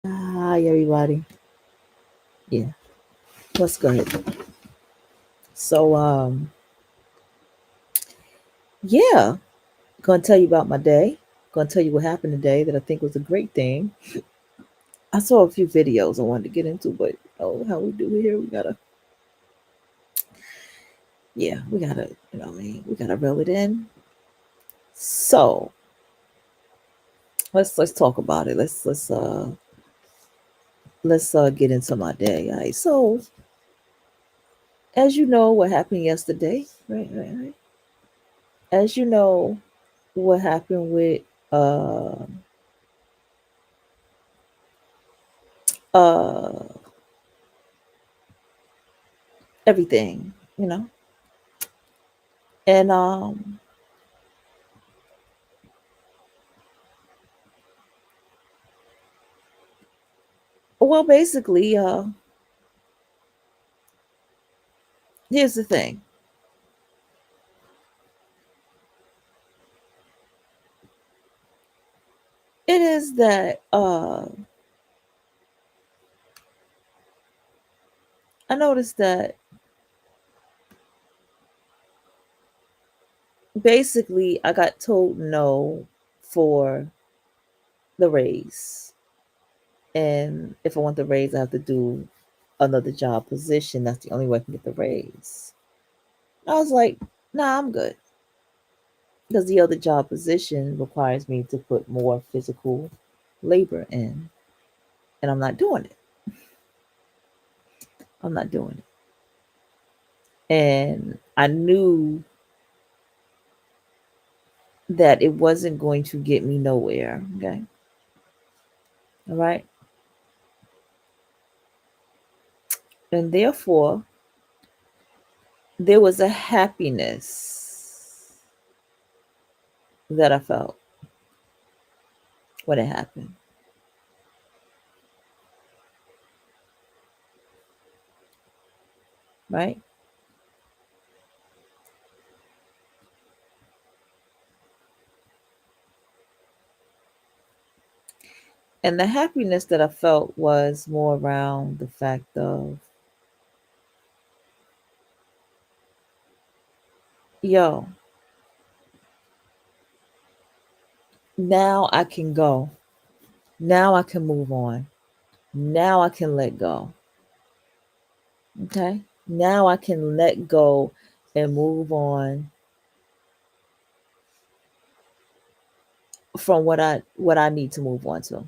Hi, everybody. Yeah, what's good? So, yeah, gonna tell you about my day. Gonna tell you what happened today that I think was a great thing. I saw a few videos I wanted to get into, but how we do here, we gotta, we gotta reel it in. So let's talk about it. Let's get into my day. All right. So, as you know, what happened yesterday, right. As you know, what happened with uh uh everything, and well, basically, here's the thing. It is that I noticed that basically I got told no for the raise. And if I want the raise, I have to do another job position. That's the only way I can get the raise. I was like, nah, I'm good. Because the other job position requires me to put more physical labor in. And I'm not doing it. I'm not doing it. And I knew that it wasn't going to get me nowhere. Okay. All right. And therefore, there was a happiness that I felt when it happened. Right. And the happiness that I felt was more around the fact of, yo, now I can go. Now I can move on. Now I can let go. Okay. Now I can let go and move on from what I need to move on to.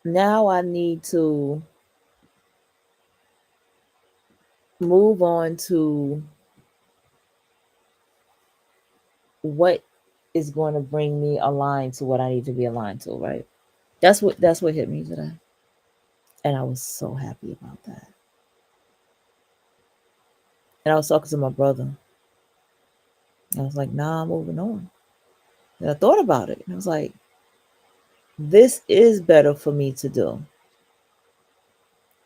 Now I need to move on to what is going to bring me aligned to what I need to be aligned to, right? That's what hit me today. And I was so happy about that. And I was talking to my brother. I was like, nah, I'm moving on. And I thought about it. And I was like, this is better for me to do.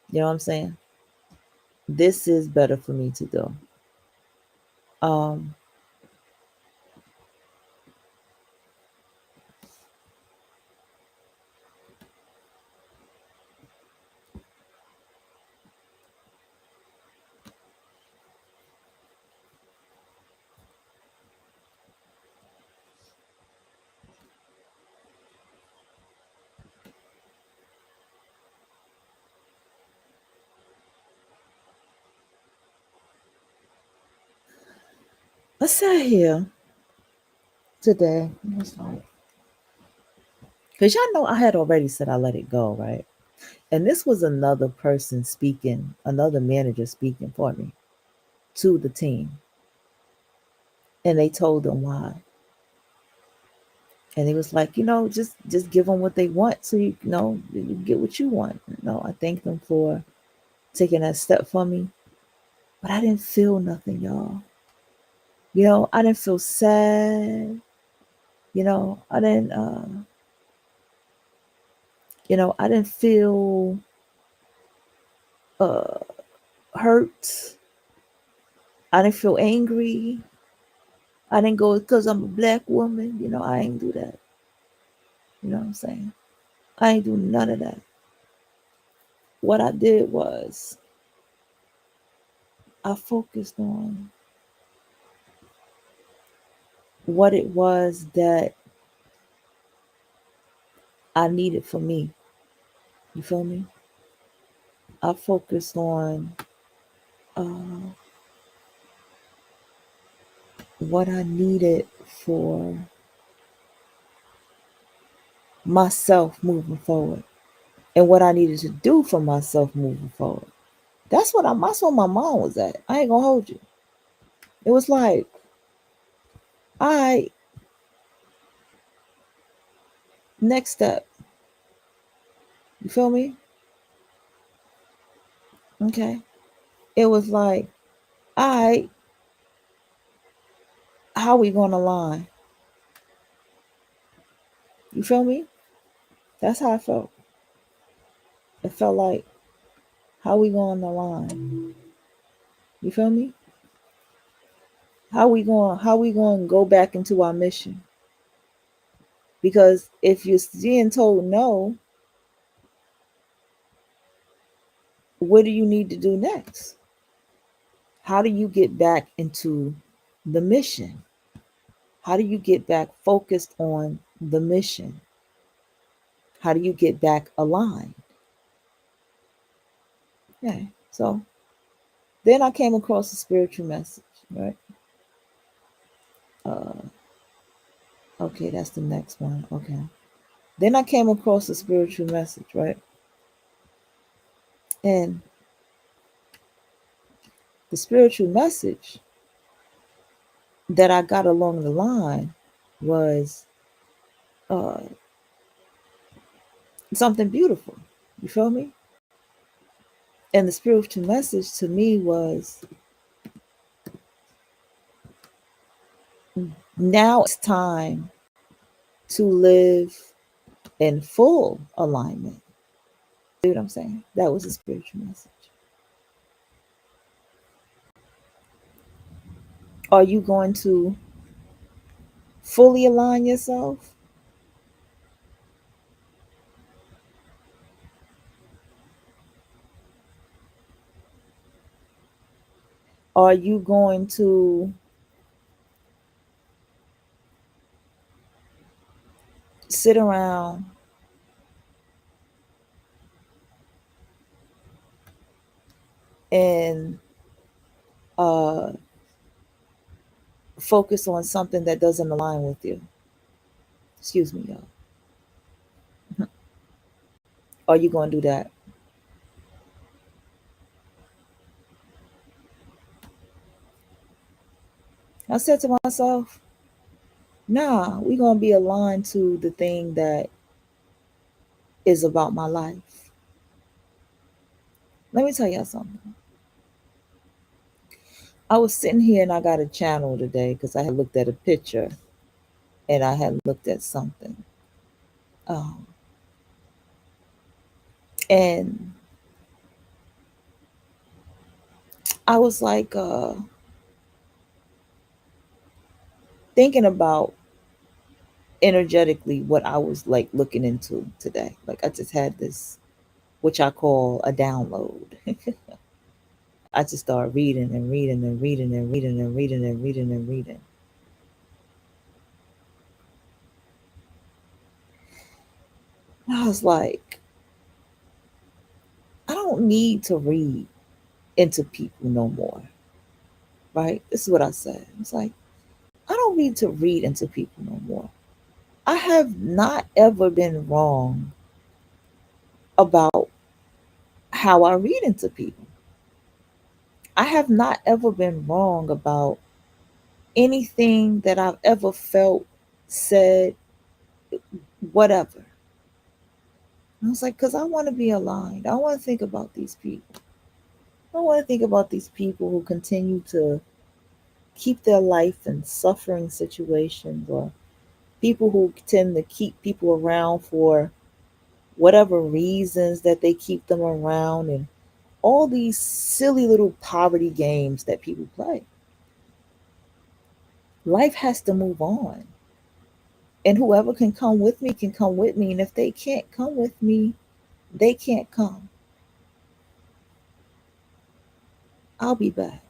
You know what I'm saying? This is better for me to do. Um, I sat here today. Because y'all know I had already said I let it go, right? And this was another person speaking, another manager speaking for me to the team. And they told them why. And he was like, just give them what they want so you get what you want. I thank them for taking that step for me. But I didn't feel nothing, y'all. I didn't feel sad. I didn't I didn't feel uh hurt. I didn't feel angry. I didn't go because I'm a black woman. I ain't do that. You know what I'm saying? I ain't do none of that. What I did was I focused on what it was that I needed for me. You feel me? I focused on uh, what I needed for myself moving forward and what I needed to do for myself moving forward. That's what my mom was at. I ain't gonna hold you. It was like, I next step. You feel me? Okay. It was like, I how we gonna line? You feel me? That's how I felt. It felt like, how we going to line? You feel me? How we going to go back into our mission? Because if you're being told no, what do you need to do next? How do you get back into the mission? How do you get back focused on the mission? How do you get back aligned? Okay. So then I came across a spiritual message, right? Uh, okay, that's the next one. Okay. Then I came across a spiritual message, right? And the spiritual message that I got along the line was uh, something beautiful. You feel me? And the spiritual message to me was, now it's time to live in full alignment. See what I'm saying? That was a spiritual message. Are you going to fully align yourself? Are you going to sit around and uh, focus on something that doesn't align with you? Excuse me, y'all. Are you going to do that? I said to myself, nah, we're going to be aligned to the thing that is about my life. Let me tell y'all something. I was sitting here and I got a channel today because I had looked at a picture and I had looked at something. Um, and I was like thinking about energetically what I was like looking into today. Like, I just had this, which I call a download. I just started reading and reading and reading and reading and reading and reading and reading. And I was like, I don't need to read into people no more. Right? This is what I said. It's like, I don't need to read into people no more. I have not ever been wrong about how I read into people. I have not ever been wrong about anything that I've ever felt, said, whatever. I was like, because I want to be aligned. I want to think about these people. I want to think about these people who continue to keep their life in suffering situations, or people who tend to keep people around for whatever reasons that they keep them around, and all these silly little poverty games that people play. Life has to move on. And whoever can come with me can come with me. And if they can't come with me, they can't come. I'll be back.